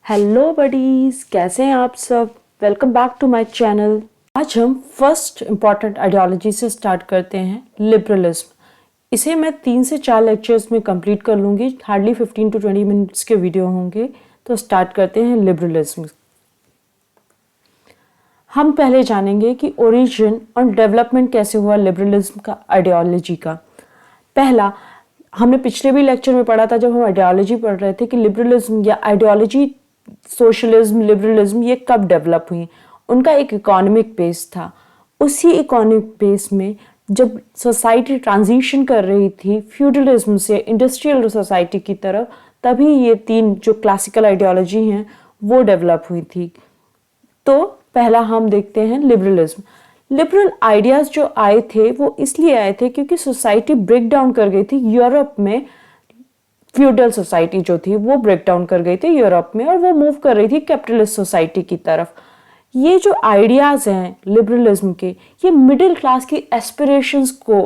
Hello buddies, कैसे हैं आप सब। Welcome back to my channel. आज हम फर्स्ट इम्पॉर्टेंट आइडियोलॉजी से स्टार्ट करते हैं, लिबरलिज्म। इसे मैं 3 से 4 लेक्चर्स में कंप्लीट कर लूँगी। हार्डली 15 to 20 मिनट्स के वीडियो होंगे। तो स्टार्ट करते हैं लिबरलिज्म। हम पहले जानेंगे कि ओरिजिन और डेवलपमेंट कैसे हुआ लिबरलिज्म का, आइडियोलॉजी का। पहला, हमने पिछले भी लेक्चर में पढ़ा था जब हम आइडियोलॉजी पढ़ रहे थे कि लिबरलिज्म या आइडियोलॉजी, सोशलिज्म, लिबरलिज्म ये कब डेवलप हुई। उनका एक इकोनॉमिक बेस था। उसी इकोनॉमिक बेस में जब सोसाइटी ट्रांजिशन कर रही थी फ्यूडलिज्म से इंडस्ट्रियल सोसाइटी की तरफ, तभी ये 3 जो क्लासिकल आइडियोलॉजी हैं वो डेवलप हुई थी। तो पहला हम देखते हैं लिबरलिज्म। लिबरल आइडियाज जो आए थे वो इसलिए आए थे क्योंकि सोसाइटी ब्रेक डाउन कर गई थी यूरोप में। फ्यूडल सोसाइटी जो थी वो ब्रेक डाउन कर गई थी यूरोप में और वो मूव कर रही थी कैपिटलिस्ट सोसाइटी की तरफ। ये जो आइडियाज हैं लिबरलिज्म के, ये मिडिल क्लास की एस्पिरेशंस को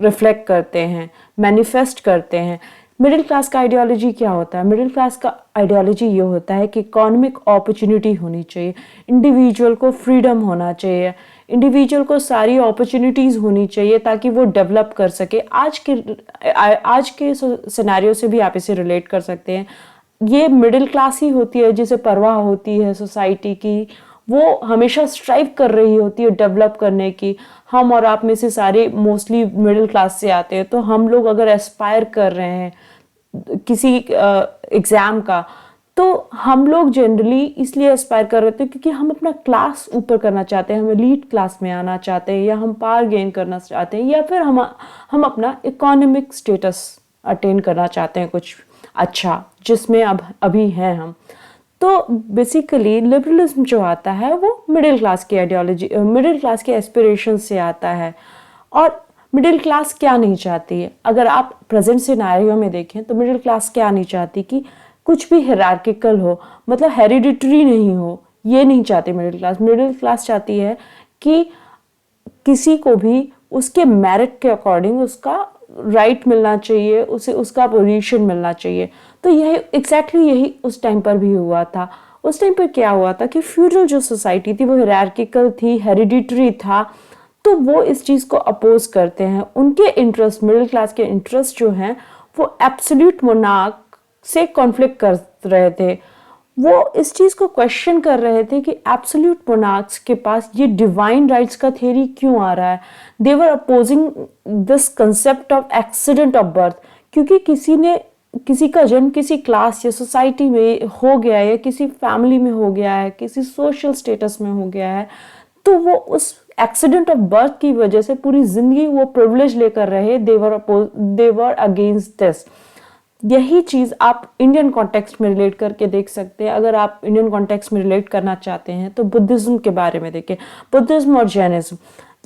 रिफ्लेक्ट करते हैं, मैनिफेस्ट करते हैं। मिडिल क्लास का आइडियोलॉजी क्या होता है? मिडिल क्लास का आइडियोलॉजी ये होता है कि इकोनॉमिक अपॉर्चुनिटी होनी चाहिए, इंडिविजुअल को फ्रीडम होना चाहिए, इंडिविजुअल को सारी अपॉर्चुनिटीज़ होनी चाहिए ताकि वो डेवलप कर सके। आज के सिनेरियो से भी आप इसे रिलेट कर सकते हैं। ये मिडिल क्लास ही होती है जिसे परवाह होती है सोसाइटी की, वो हमेशा स्ट्राइव कर रही होती है डेवलप करने की। हम और आप में से सारे मोस्टली मिडिल क्लास से आते हैं, तो हम लोग अगर एस्पायर कर रहे हैं किसी एग्ज़ाम का, तो हम लोग जनरली इसलिए एस्पायर कर रहे थे क्योंकि हम अपना क्लास ऊपर करना चाहते हैं, हम एलीट क्लास में आना चाहते हैं, या हम पावर गेन करना चाहते हैं, या फिर हम अपना इकोनॉमिक स्टेटस अटेन करना चाहते हैं, कुछ अच्छा जिसमें अभी हैं हम। तो बेसिकली लिबरलिज्म जो आता है वो मिडिल क्लास की आइडियोलॉजी, मिडिल क्लास के एस्पिरेशन से आता है। और मिडिल क्लास क्या नहीं चाहती है? अगर आप प्रेजेंट सिनेरियो में देखें तो मिडिल क्लास क्या नहीं चाहती कि कुछ भी हायरार्किकल हो, मतलब हेरिडिटरी नहीं हो, ये नहीं चाहती मिडिल क्लास। मिडिल क्लास चाहती है कि किसी को भी उसके मेरिट के अकॉर्डिंग उसका राइट मिलना चाहिए, उसे उसका पोजीशन मिलना चाहिए। तो यह एग्जैक्टली यही उस टाइम पर भी हुआ था। उस टाइम पर क्या हुआ था कि फ्यूडल जो सोसाइटी थी वो हायरार्किकल थी, हेरिडिटरी था, तो वो इस चीज़ को अपोज करते हैं। उनके इंटरेस्ट, मिडिल क्लास के इंटरेस्ट जो हैं वो एब्सोल्यूट मोनार्क से कॉन्फ्लिक्ट कर रहे थे। वो इस चीज़ को क्वेश्चन कर रहे थे कि एब्सोल्यूट मोनार्क्स के पास ये डिवाइन राइट्स का थ्योरी क्यों आ रहा है। They were opposing this concept of accident of birth, क्योंकि किसी का जन्म किसी क्लास या सोसाइटी में हो गया है, या किसी फैमिली में हो गया है, किसी सोशल स्टेटस में हो गया है, तो वो उस एक्सीडेंट ऑफ बर्थ की वजह से पूरी जिंदगी वो प्रिविलेज लेकर रहे। दे वर अगेंस्ट दिस। यही चीज़ आप इंडियन कॉन्टेक्स्ट में रिलेट करके देख सकते हैं। अगर आप इंडियन कॉन्टेक्स्ट में रिलेट करना चाहते हैं तो बुद्धिज्म के बारे में देखें। बुद्धिज्म और जैनिज्म,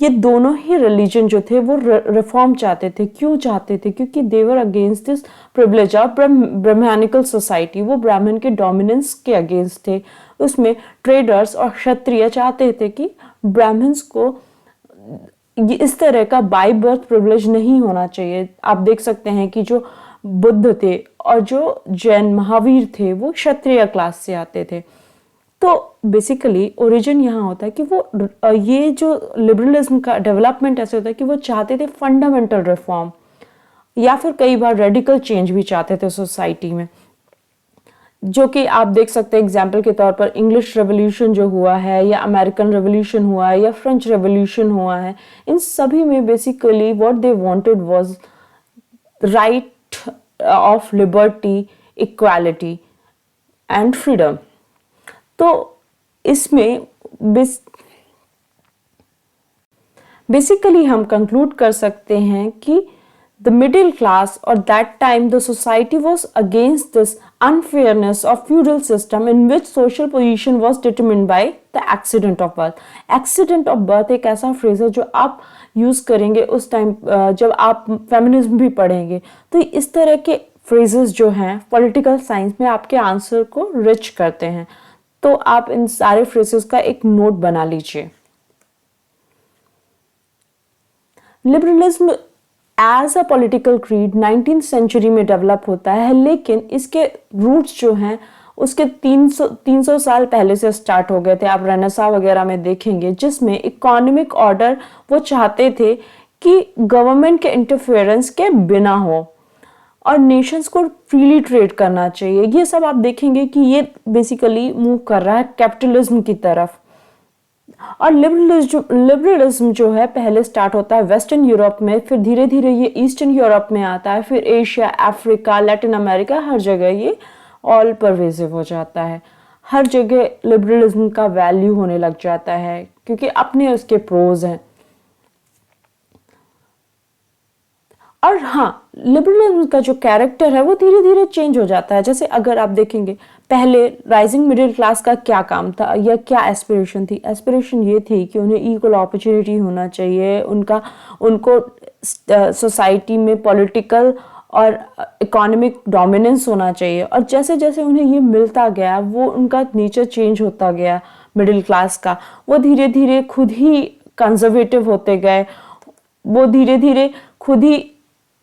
ये दोनों ही रिलीजन जो थे वो रिफॉर्म चाहते थे। क्यों चाहते थे? क्योंकि they were against this privilege of Brahmanical society. वो ब्राह्मण के डोमिनेंस के अगेंस्ट थे। उसमें ट्रेडर्स और क्षत्रिय चाहते थे कि ब्राह्मण्स को इस तरह का बाय बर्थ प्रिविलेज नहीं होना चाहिए। आप देख सकते हैं कि जो बुद्ध थे और जो जैन महावीर थे वो क्षत्रिय क्लास से आते थे। तो बेसिकली ओरिजिन यहाँ होता है कि वो ये जो लिबरलिज्म का डेवलपमेंट ऐसे होता है कि वो चाहते थे फंडामेंटल रिफॉर्म, या फिर कई बार रेडिकल चेंज भी चाहते थे सोसाइटी में, जो कि आप देख सकते हैं एग्जाम्पल के तौर पर इंग्लिश रेवोल्यूशन जो हुआ है, या अमेरिकन रेवोल्यूशन हुआ है, या फ्रेंच रेवोल्यूशन हुआ है। इन सभी में basically what they wanted was right of liberty, equality and freedom. तो इसमें बेसिकली हम कंक्लूड कर सकते हैं कि the middle class or that time the society was against this unfairness of feudal system in which social position was determined by the accident of birth. Accident of birth एक ऐसा phrase है जो आप use करेंगे उस time जब आप feminism भी पढ़ेंगे। तो इस तरह के फ्रेजेस जो हैं पॉलिटिकल साइंस में आपके आंसर को रिच करते हैं। तो आप इन सारे फ्रेजेस का एक नोट बना लीजिए। Liberalism as a political creed 19th century में डेवलप होता है, लेकिन इसके रूट्स जो हैं उसके 300 साल पहले से स्टार्ट हो गए थे। आप रेनेसां वगैरह में देखेंगे जिसमें इकोनॉमिक ऑर्डर वो चाहते थे कि गवर्नमेंट के इंटरफेरेंस के बिना हो और नेशंस को फ्रीली ट्रेड करना चाहिए। ये सब आप देखेंगे कि ये बेसिकली मूव कर रहा है कैपिटलिज्म की तरफ। और लिबरलिज्म जो है पहले स्टार्ट होता है वेस्टर्न यूरोप में, फिर धीरे धीरे ये ईस्टर्न यूरोप में आता है, फिर एशिया, अफ्रीका, लैटिन अमेरिका, हर जगह ये ऑल परवेसिव हो जाता है। हर जगह लिबरलिज्म का वैल्यू होने लग जाता है क्योंकि अपने उसके प्रोज हैं। और हाँ, लिबरलिज्म का जो कैरेक्टर है वो धीरे धीरे चेंज हो जाता है। जैसे अगर आप देखेंगे पहले राइजिंग मिडिल क्लास का क्या काम था या क्या एस्पिरेशन थी? एस्पिरेशन ये थी कि उन्हें इक्वल अपॉर्चुनिटी होना चाहिए, उनको सोसाइटी में पॉलिटिकल और इकोनॉमिक डोमिनेंस होना चाहिए। और जैसे जैसे उन्हें ये मिलता गया वो उनका नेचर चेंज होता गया मिडिल क्लास का। वो धीरे धीरे खुद ही कंजर्वेटिव होते गए, वो धीरे धीरे खुद ही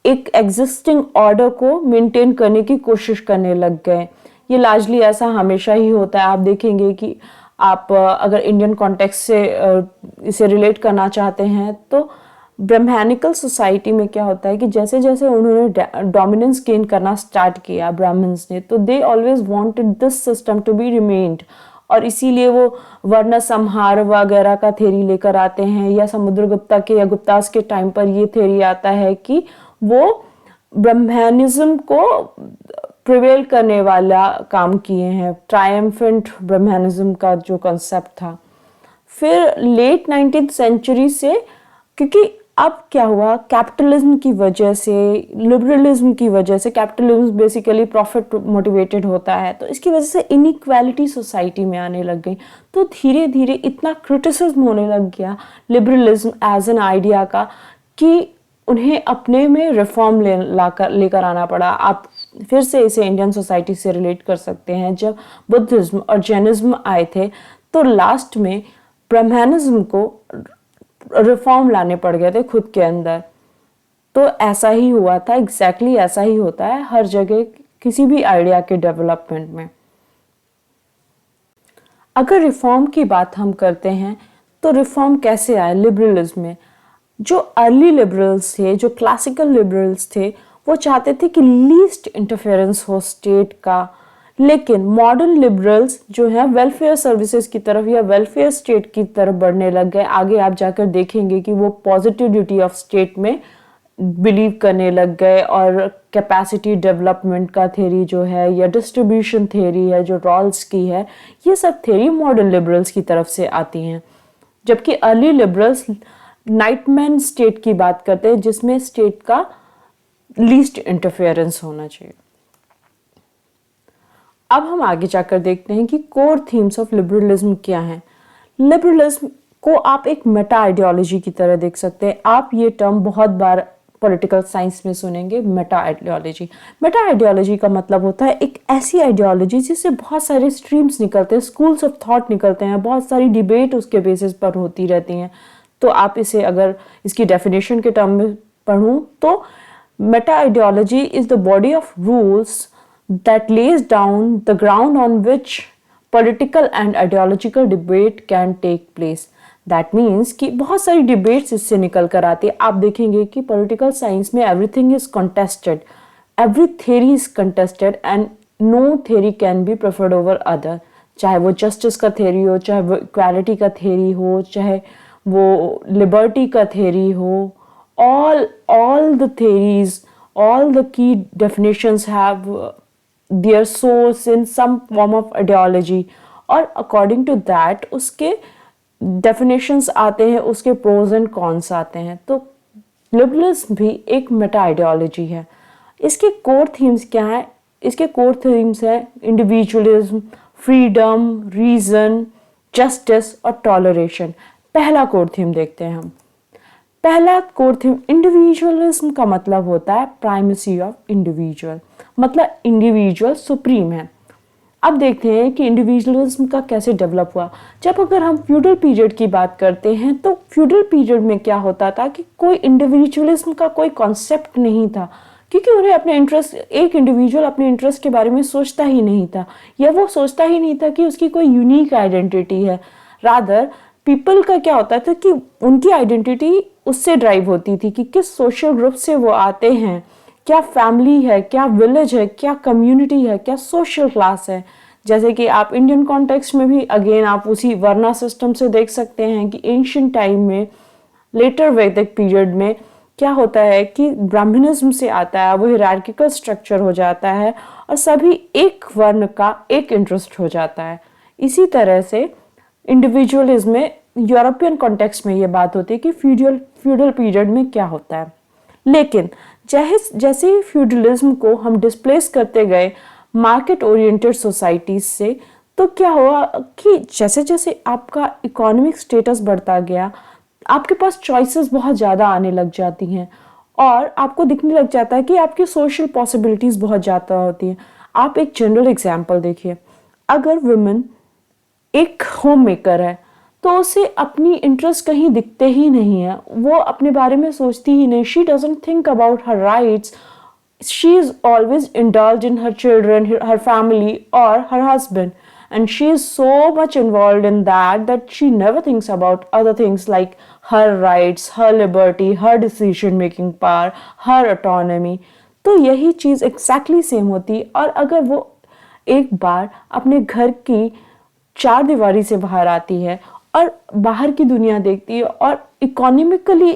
एक एग्जिस्टिंग ऑर्डर को मेंटेन करने की कोशिश करने लग गए। ये लार्जली ऐसा हमेशा ही होता है। आप देखेंगे कि आप अगर इंडियन कॉन्टेक्स्ट से इसे रिलेट करना चाहते हैं तो ब्राह्मणिकल सोसाइटी में क्या होता है कि जैसे जैसे उन्होंने डोमिनेंस गेन करना स्टार्ट किया ब्राह्मण्स ने, तो they always wanted this system to be remained. और इसीलिए वो वर्ण संहार वगैरह का थ्योरी लेकर आते हैं, या समुद्रगुप्ता के या गुप्तास के टाइम पर ये थ्योरी आता है कि वो ब्रह्मनिज्म को प्रिवेल करने वाला काम किए हैं, ट्रायम्फेंट ब्रह्मनिज्म का जो कॉन्सेप्ट था। फिर लेट 19th सेंचुरी से, क्योंकि अब क्या हुआ, कैपिटलिज्म की वजह से, लिबरलिज्म की वजह से, कैपिटलिज्म बेसिकली प्रॉफिट मोटिवेटेड होता है, तो इसकी वजह से इनइक्वालिटी सोसाइटी में आने लग गई। तो धीरे धीरे इतना क्रिटिसिज्म होने लग गया लिबरलिज्म एज एन आइडिया का कि उन्हें अपने में रिफॉर्म लेकर आना पड़ा। आप फिर से इसे इंडियन सोसाइटी से रिलेट कर सकते हैं। जब बुद्धिज्म और जैनिज्म आए थे तो लास्ट में ब्राह्मणिज्म को रिफॉर्म लाने पड़ गए थे खुद के अंदर। तो ऐसा ही हुआ था, एग्जैक्टली ऐसा ही होता है हर जगह किसी भी आइडिया के डेवलपमेंट में। अगर रिफॉर्म की बात हम करते हैं तो रिफॉर्म कैसे आए लिबरलिज्म में? जो अर्ली लिबरल्स थे, जो क्लासिकल लिबरल्स थे, वो चाहते थे कि लीस्ट इंटरफेरेंस हो स्टेट का। लेकिन मॉडर्न लिबरल्स जो है वेलफेयर सर्विसेज की तरफ या वेलफेयर स्टेट की तरफ बढ़ने लग गए। आगे आप जाकर देखेंगे कि वो पॉजिटिव ड्यूटी ऑफ स्टेट में बिलीव करने लग गए और कैपेसिटी डेवलपमेंट का थ्योरी जो है या डिस्ट्रीब्यूशन थ्योरी है जो रॉल्स की है, ये सब थ्योरी मॉडर्न लिबरल्स की तरफ से आती हैं। जबकि अर्ली लिबरल्स नाइटमैन स्टेट की बात करते हैं जिसमें स्टेट का लीस्ट इंटरफेरेंस होना चाहिए। अब हम आगे जाकर देखते हैं कि कोर थीम्स ऑफ लिबरलिज्म क्या हैं। लिबरलिज्म को आप एक मेटा आइडियोलॉजी की तरह देख सकते हैं। आप ये टर्म बहुत बार पॉलिटिकल साइंस में सुनेंगे, मेटा आइडियोलॉजी। मेटा आइडियोलॉजी का मतलब होता है एक ऐसी आइडियोलॉजी जिससे बहुत सारे स्ट्रीम्स निकलते हैं, स्कूल्स ऑफ थॉट निकलते हैं, बहुत सारी डिबेट उसके बेसिस पर होती रहती हैं। तो आप इसे अगर इसकी डेफिनेशन के टर्म में पढ़ूं तो Meta ideology is the body of rules that lays down the ground on which political and ideological debate can take place. That means कि बहुत सारी debates इससे निकल कर आती है। आप देखेंगे कि political science में everything is contested, every theory is contested and no theory can be preferred over other. चाहे वो justice का theory हो, चाहे वो equality का theory हो, चाहे वो liberty का theory हो, all the theories, all the key definitions have their source in some form of ideology और according to that उसके definitions आते हैं, उसके pros and cons आते हैं। तो लिबरलिज्म भी एक मेटा आइडियोलॉजी है। इसके कोर थीम्स क्या है? इसके कोर थीम्स है इंडिविजुअलिज्म, फ्रीडम, रीजन, जस्टिस और टॉलरेशन। पहला कोर थीम देखते हैं हम। पहला कोर थीम इंडिविजुअलिज्म का मतलब होता है प्राइमेसी ऑफ इंडिविजुअल, मतलब इंडिविजुअल सुप्रीम है। अब देखते हैं कि इंडिविजुअलिज्म का कैसे डेवलप हुआ। जब अगर हम फ्यूडल पीरियड की बात करते हैं तो फ्यूडल पीरियड में क्या होता था कि कोई इंडिविजुअलिज्म का कोई कॉन्सेप्ट नहीं था क्योंकि उन्हें अपने इंटरेस्ट, एक इंडिविजुअल अपने इंटरेस्ट के बारे में सोचता ही नहीं था, या वो सोचता ही नहीं था कि उसकी कोई यूनिक आइडेंटिटी है। रादर पीपल का क्या होता था कि उनकी आइडेंटिटी उससे ड्राइव होती थी कि किस सोशल ग्रुप से वो आते हैं, क्या फैमिली है, क्या विलेज है, क्या कम्युनिटी है, क्या सोशल क्लास है। जैसे कि आप इंडियन कॉन्टेक्स्ट में भी अगेन आप उसी वर्ना सिस्टम से देख सकते हैं कि एंशिएंट टाइम में, लेटर वैदिक पीरियड में क्या होता है कि ब्राह्मणिज्म से आता है, वो हिरार्किकल स्ट्रक्चर हो जाता है और सभी एक वर्ण का एक इंटरेस्ट हो जाता है। इसी तरह से इंडिविजुअलिज्म में यूरोपियन कॉन्टेक्स्ट में ये बात होती है कि फ्यूडल पीरियड में क्या होता है। लेकिन जैसे ही फ्यूडलिज्म को हम डिस्प्लेस करते गए मार्केट ओरिएंटेड सोसाइटीज से, तो क्या हुआ कि जैसे जैसे आपका इकोनॉमिक स्टेटस बढ़ता गया, आपके पास चॉइसेस बहुत ज़्यादा आने लग जाती हैं और आपको दिखने लग जाता है कि आपकी सोशल पॉसिबिलिटीज़ बहुत ज़्यादा होती हैं। आप एक जनरल एग्जांपल देखिए, अगर वुमेन एक होम मेकर है तो उसे अपनी इंटरेस्ट कहीं दिखते ही नहीं है, वो अपने बारे में सोचती ही नहीं, she doesn't think about her rights, she is always indulge in her children, her family और her husband, and she is so much involved in that she never thinks about other things like her rights, her liberty, her decision making power, her autonomy। तो यही चीज़ exactly same होती है। और अगर वो एक बार अपने घर की चार दीवारी से बाहर आती है और बाहर की दुनिया देखती है और इकोनॉमिकली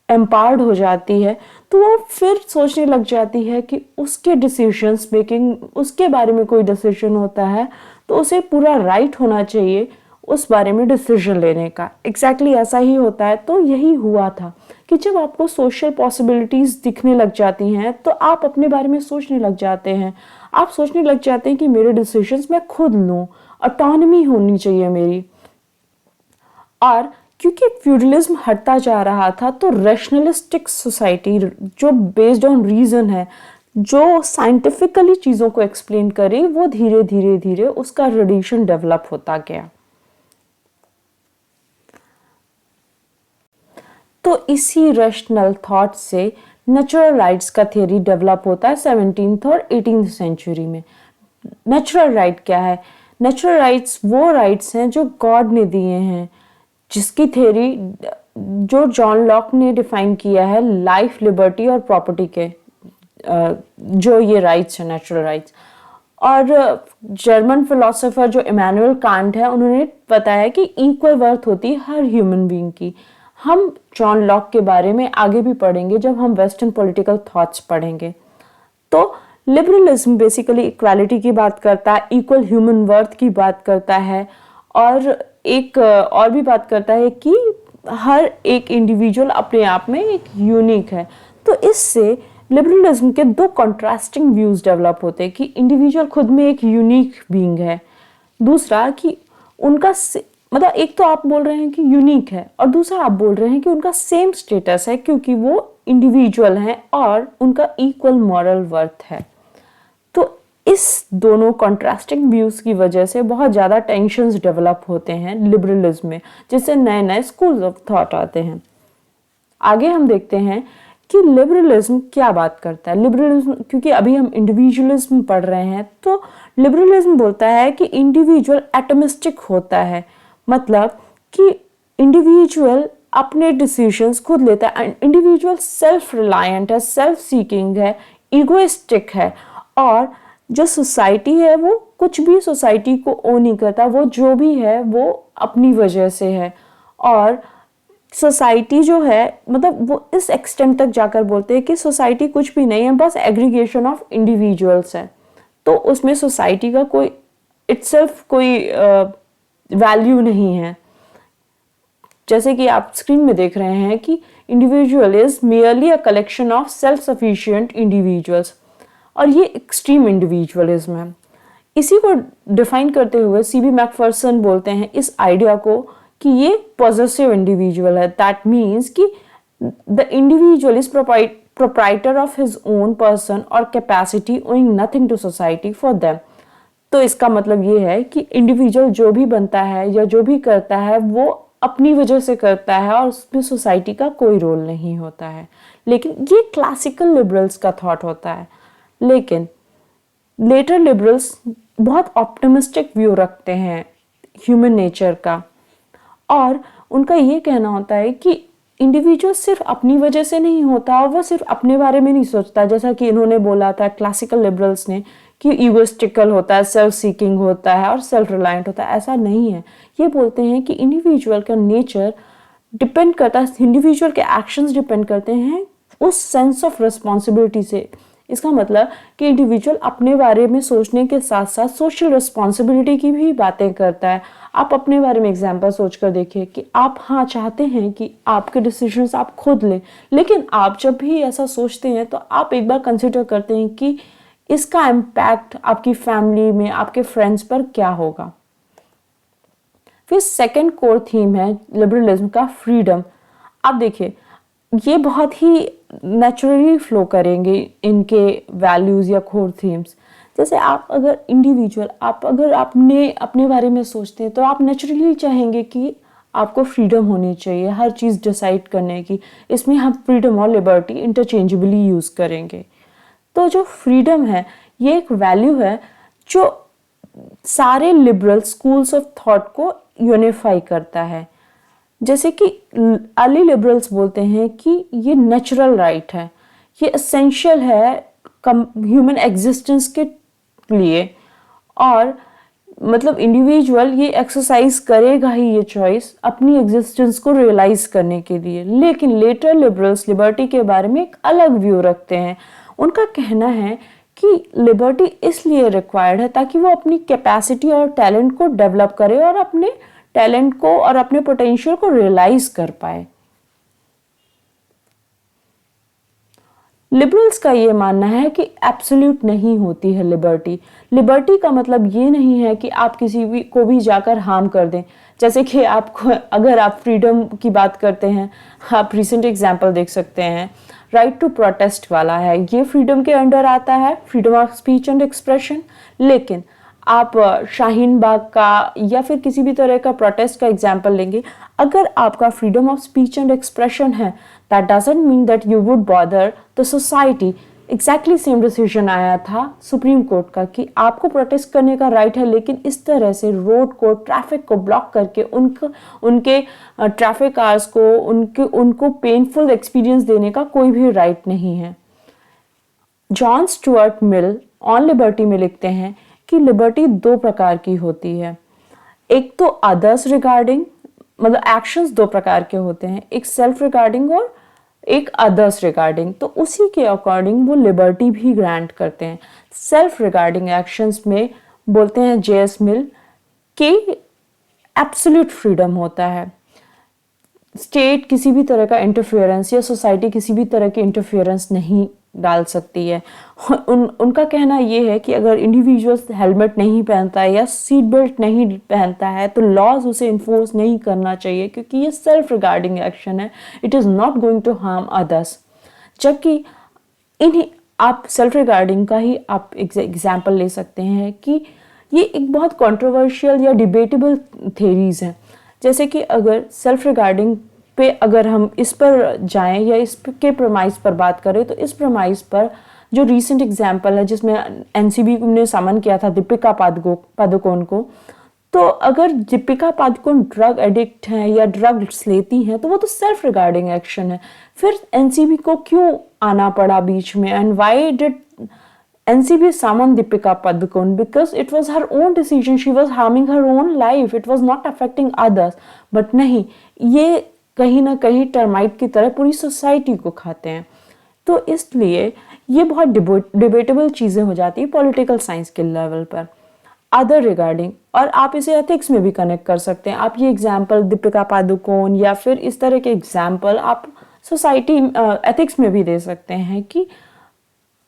एम्पावर्ड हो जाती है, तो वो फिर सोचने लग जाती है कि उसके डिसीजंस मेकिंग, उसके बारे में कोई डिसीजन होता है तो उसे पूरा राइट होना चाहिए उस बारे में डिसीजन लेने का। एग्जैक्टली ऐसा ही होता है। तो यही हुआ था कि जब आपको सोशल पॉसिबिलिटीज़ दिखने लग जाती हैं तो आप अपने बारे में सोचने लग जाते हैं। आप सोचने लग जाते हैं कि मेरे डिसीजंस मैं खुद लूँ, ऑटोनॉमी होनी चाहिए मेरी। और क्योंकि फ्यूडलिज्म हटता जा रहा था तो रैशनलिस्टिक सोसाइटी जो बेस्ड ऑन रीज़न है, जो साइंटिफिकली चीज़ों को एक्सप्लेन करे, वो धीरे धीरे धीरे उसका ट्रेडिशन डेवलप होता गया। तो इसी रैशनल थॉट से नेचुरल राइट्स का थ्योरी डेवलप होता है 17th और 18th सेंचुरी में। नेचुरल राइट क्या है? नेचुरल राइट्स वो राइट्स हैं जो गॉड ने दिए हैं, जिसकी थ्योरी जो जॉन लॉक ने डिफाइन किया है लाइफ, लिबर्टी और प्रॉपर्टी के, जो ये राइट्स हैं नेचुरल राइट्स। और जर्मन फिलोसोफर जो इमैनुअल कांट है, उन्होंने बताया कि इक्वल वर्थ होती है हर ह्यूमन बीइंग की। हम जॉन लॉक के बारे में आगे भी पढ़ेंगे जब हम वेस्टर्न पॉलिटिकल थॉट्स पढ़ेंगे। तो लिबरलिज्म बेसिकली इक्वालिटी की बात करता है, इक्वल ह्यूमन वर्थ की बात करता है और एक और भी बात करता है कि हर एक इंडिविजुअल अपने आप में एक यूनिक है। तो इससे लिबरलिज्म के दो कॉन्ट्रास्टिंग व्यूज डेवलप होते हैं कि इंडिविजुअल खुद में एक यूनिक बीइंग है, दूसरा कि उनका मतलब एक तो आप बोल रहे हैं कि यूनिक है और दूसरा आप बोल रहे हैं कि उनका सेम स्टेटस है क्योंकि वो इंडिविजुअल हैं और उनका इक्वल मॉरल वर्थ है। तो इस दोनों कॉन्ट्रास्टिंग व्यूज की वजह से बहुत ज़्यादा टेंशंस डेवलप होते हैं लिबरलिज्म में, जिससे नए नए स्कूल्स ऑफ थॉट आते हैं। आगे हम देखते हैं कि लिबरलिज्म क्या बात करता है। लिबरलिज्म, क्योंकि अभी हम इंडिविजुअलिज्म पढ़ रहे हैं, तो लिबरलिज्म बोलता है कि इंडिविजुअल एटमिस्टिक होता है, मतलब कि इंडिविजुअल अपने डिसीजंस खुद लेता है, इंडिविजुअल सेल्फ रिलायंट है, सेल्फ सीकिंग है, ईगोइस्टिक है। और जो सोसाइटी है वो कुछ भी सोसाइटी को ओन नहीं करता, वो जो भी है वो अपनी वजह से है। और सोसाइटी जो है, मतलब वो इस एक्सटेंट तक जाकर बोलते हैं कि सोसाइटी कुछ भी नहीं है, बस एग्रीगेशन ऑफ इंडिविजुअल्स है। तो उसमें सोसाइटी का कोई इटसेल्फ कोई वैल्यू नहीं है। जैसे कि आप स्क्रीन में देख रहे हैं कि individual is merely a collection of self sufficient individuals, और ये एक्सट्रीम इंडिविजुअलिज्म है। इसी को डिफाइन करते हुए सीबी मैकफर्सन बोलते हैं इस आइडिया को कि ये पॉजेसिव इंडिविजुअल है। दैट मीन्स कि the individual is proprietor of his own person और capacity, owing nothing to society for them. तो इसका मतलब ये है कि इंडिविजुअल जो भी बनता है या जो भी करता है वो अपनी वजह से करता है और उसमें सोसाइटी का कोई रोल नहीं होता है। लेकिन ये क्लासिकल लिबरल्स का थॉट होता है। लेकिन लेटर लिबरल्स बहुत ऑप्टिमिस्टिक व्यू रखते हैं ह्यूमन नेचर का, और उनका ये कहना होता है कि इंडिविजुअल सिर्फ अपनी वजह से नहीं होता और वो सिर्फ अपने बारे में नहीं सोचता, जैसा कि इन्होंने बोला था क्लासिकल लिबरल्स ने कि ईगोइस्टिकल होता है, सेल्फ सीकिंग होता है और सेल्फ रिलायंट होता है। ऐसा नहीं है। ये बोलते हैं कि इंडिविजुअल का नेचर डिपेंड करता है, इंडिविजुअल के एक्शंस डिपेंड करते हैं उस सेंस ऑफ रिस्पॉन्सिबिलिटी से। इसका मतलब कि इंडिविजुअल अपने बारे में सोचने के साथ साथ सोशल रिस्पॉन्सिबिलिटी की भी बातें करता है। आप अपने बारे में एग्जाम्पल सोच कर देखिए कि आप हाँ चाहते हैं कि आपके डिसीजंस आप खुद लें, लेकिन आप जब भी ऐसा सोचते हैं तो आप एक बार कंसिडर करते हैं कि इसका इम्पैक्ट आपकी फैमिली में, आपके फ्रेंड्स पर क्या होगा। फिर सेकंड कोर थीम है लिबरलिज्म का, फ्रीडम। आप देखिए ये बहुत ही नेचुरली फ्लो करेंगे इनके वैल्यूज़ या कोर थीम्स। जैसे आप अगर इंडिविजुअल, आप अगर आपने अपने बारे में सोचते हैं तो आप नेचुरली चाहेंगे कि आपको फ्रीडम होनी चाहिए हर चीज़ डिसाइड करने की। इसमें हम फ्रीडम और लिबर्टी इंटरचेंजेबली यूज़ करेंगे। तो जो फ्रीडम है ये एक वैल्यू है जो सारे लिबरल स्कूल्स ऑफ थॉट को यूनिफाई करता है। जैसे कि अर्ली लिबरल्स बोलते हैं कि ये नेचुरल राइट है, ये एसेंशियल है ह्यूमन एग्जिस्टेंस के लिए, और मतलब इंडिविजुअल ये एक्सरसाइज करेगा ही ये चॉइस अपनी एग्जिस्टेंस को रियलाइज करने के लिए। लेकिन लेटर लिबरल्स लिबर्टी के बारे में एक अलग व्यू रखते हैं। उनका कहना है कि लिबर्टी इसलिए रिक्वायर्ड है ताकि वो अपनी कैपेसिटी और टैलेंट को डेवलप करे और अपने टैलेंट को और अपने पोटेंशियल को रियलाइज कर पाए। लिबरल्स का ये मानना है कि एब्सोल्यूट नहीं होती है लिबर्टी। लिबर्टी का मतलब ये नहीं है कि आप किसी भी को भी जाकर हार्म कर दें। जैसे कि आपको अगर आप फ्रीडम की बात करते हैं, आप रिसेंट एग्जांपल देख सकते हैं, राइट टू प्रोटेस्ट वाला है, ये फ्रीडम के अंडर आता है, freedom of speech and expression. लेकिन आप शाहीन बाग का या फिर किसी भी तरह का प्रोटेस्ट का एग्जाम्पल लेंगे, अगर आपका freedom of speech and expression है, that doesn't mean that you would bother the society. Exactly same decision आया था सुप्रीम कोर्ट का कि आपको प्रोटेस्ट करने का राइट है, लेकिन इस तरह से रोड को, ट्रैफिक को ब्लॉक करके उनके ट्रैफिक कार्स को उनको पेनफुल एक्सपीरियंस देने का कोई भी राइट नहीं है। John Stuart Mill on liberty में लिखते हैं कि लिबर्टी दो प्रकार की होती है। एक तो अदर्स रिगार्डिंग, मतलब एक्शंस दो प्रकार के होते हैं, एक सेल्फ रिगार्डिंग और एक अदर्स रिगार्डिंग। तो उसी के अकॉर्डिंग वो लिबर्टी भी ग्रांट करते हैं। सेल्फ रिगार्डिंग एक्शंस में बोलते हैं जेएस मिल कि एब्सोल्यूट फ्रीडम होता है, स्टेट किसी भी तरह का इंटरफेरेंस या सोसाइटी किसी भी तरह की इंटरफेरेंस नहीं डाल सकती है। उनका कहना यह है कि अगर इंडिविजुअल हेलमेट नहीं पहनता है या सीट बेल्ट नहीं पहनता है तो लॉज उसे इन्फोर्स नहीं करना चाहिए, क्योंकि ये सेल्फ रिगार्डिंग एक्शन है, it is not going to harm others. जबकि इन्हीं आप सेल्फ रिगार्डिंग का ही आप एग्जाम्पल ले सकते हैं कि ये एक बहुत कंट्रोवर्शियल या डिबेटेबल थेरीज हैं। जैसे कि अगर सेल्फ रिगार्डिंग पे अगर हम इस पर जाएं या इसके प्रमाइस पर बात करें, तो इस प्रमाइस पर जो रीसेंट एग्जाम्पल है जिसमें एनसीबी ने समन किया था दीपिका पादुकोण को, तो अगर दीपिका पादुकोण ड्रग एडिक्ट हैं या ड्रग्स लेती हैं तो वो तो सेल्फ रिगार्डिंग एक्शन है। फिर एनसीबी को क्यों आना पड़ा बीच में, and why did NCB summoned Deepika Padukone because it was her own decision. She was harming her own life. It was not affecting others. But नहीं, ये कहीं ना कहीं टर्माइट की तरह पूरी सोसाइटी को खाते हैं। तो इसलिए ये बहुत डिबेटेबल चीज़ें हो जाती है पॉलिटिकल साइंस के लेवल पर। अदर रिगार्डिंग, और आप इसे एथिक्स में भी कनेक्ट कर सकते हैं। आप ये एग्जाम्पल दीपिका पादुकोण या फिर इस तरह के एग्जाम्पल आप सोसाइटी एथिक्स में भी दे सकते हैं कि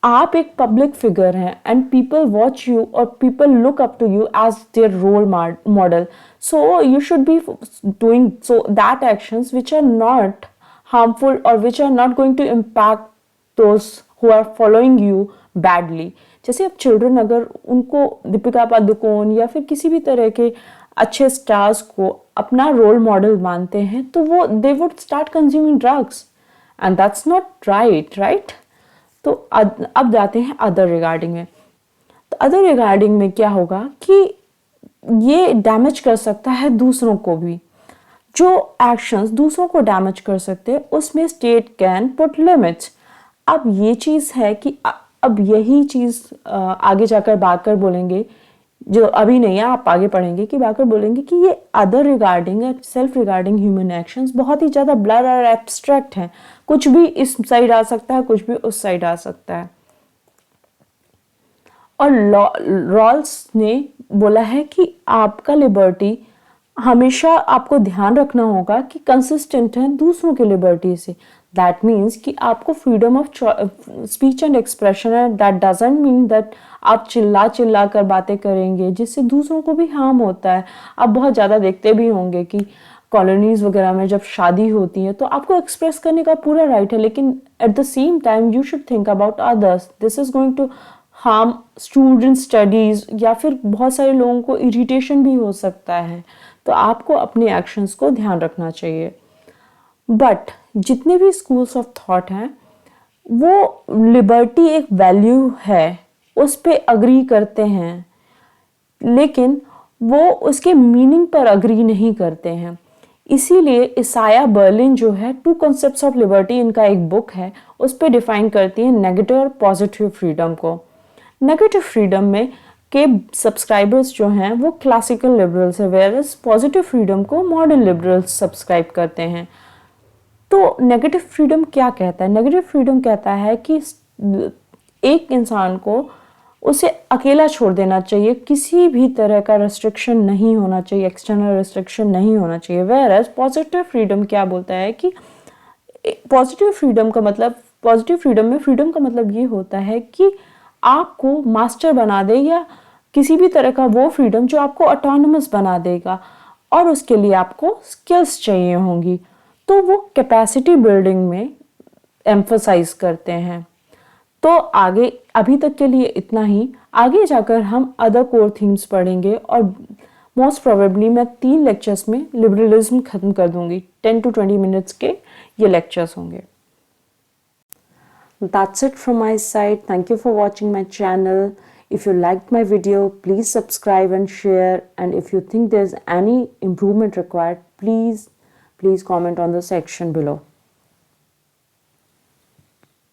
आप एक पब्लिक फिगर हैं एंड पीपल वॉच यू और people look up to you as their role model, so you should be doing so that actions which are not harmful or which are not going to impact those who are following you badly. जैसे अब children अगर उनको दीपिका पादुकोण या फिर किसी भी तरह के अच्छे स्टार्स को अपना रोल मॉडल मानते हैं तो वो they would start consuming drugs and that's not right. तो अब जाते हैं अदर रिगार्डिंग में. तो अदर रिगार्डिंग में क्या होगा कि ये डैमेज कर सकता है दूसरों को भी. जो एक्शंस दूसरों को डैमेज कर सकते हैं उसमें स्टेट कैन पुट लिमिट्स. अब ये चीज़ है कि अब यही चीज़ आगे जाकर बाकर बोलेंगे, जो अभी नहीं है आप आगे पढ़ेंगे कि बाकर बोलेंगे कि ये अदर रिगार्डिंग या सेल्फ रिगार्डिंग ह्यूमन एक्शंस बहुत ही ज़्यादा ब्लर और एब्स्ट्रैक्ट हैं. कुछ भी इस साइड आ सकता है, कुछ भी उस साइड आ सकता है. और रॉल्स ने बोला है कि आपका लिबर्टी हमेशा आपको ध्यान रखना होगा कि कंसिस्टेंट है दूसरों की लिबर्टी से. दैट मीन्स कि आपको freedom of speech and expression है. दैट डजंट मीन दैट आप चिल्ला कर बातें करेंगे जिससे दूसरों को भी हार्म होता है. आप बहुत ज़्यादा देखते भी होंगे कि कॉलोनीज वगैरह में जब शादी होती है तो आपको एक्सप्रेस करने का पूरा राइट है, लेकिन at the same time you should think about others. This is going to harm student studies या फिर बहुत सारे लोगों को इरिटेशन भी हो सकता है. तो आपको अपने एक्शंस को ध्यान रखना चाहिए. बट जितने भी स्कूल्स ऑफ थॉट हैं वो लिबर्टी एक वैल्यू है, उस पे अग्री करते हैं, लेकिन वो उसके मीनिंग पर अग्री नहीं करते हैं. इसीलिए इसाया बर्लिन जो है टू कॉन्सेप्ट्स ऑफ लिबर्टी इनका एक बुक है, उस पे डिफाइन करती है नेगेटिव और पॉजिटिव फ्रीडम को. नेगेटिव फ्रीडम में के सब्सक्राइबर्स जो हैं वो क्लासिकल लिबरल्स है, वेयरएज पॉजिटिव फ्रीडम को मॉडर्न लिबरल्स सब्सक्राइब करते हैं. तो नेगेटिव फ्रीडम क्या कहता है? नेगेटिव फ्रीडम कहता है कि एक इंसान को उसे अकेला छोड़ देना चाहिए, किसी भी तरह का रेस्ट्रिक्शन नहीं होना चाहिए, एक्सटर्नल रेस्ट्रिक्शन नहीं होना चाहिए. वेयरएज पॉजिटिव फ्रीडम क्या बोलता है कि पॉजिटिव फ्रीडम में फ्रीडम का मतलब ये होता है कि आपको मास्टर बना दे या किसी भी तरह का वो फ्रीडम जो आपको ऑटोनमस बना देगा, और उसके लिए आपको स्किल्स चाहिए होंगी. तो वो कैपेसिटी बिल्डिंग में एम्फसाइज करते हैं. तो आगे अभी तक के लिए इतना ही. आगे जाकर हम अदर कोर थीम्स पढ़ेंगे और मोस्ट प्रोबेबली मैं 3 लेक्चर्स में लिबरलिज्म खत्म कर दूंगी. 10 to 20 मिनट्स के ये लेक्चर्स होंगे. That's it from my side. Thank you for watching my channel. If you liked my video, please subscribe and share. And if you think there's any improvement required, please comment on the section below.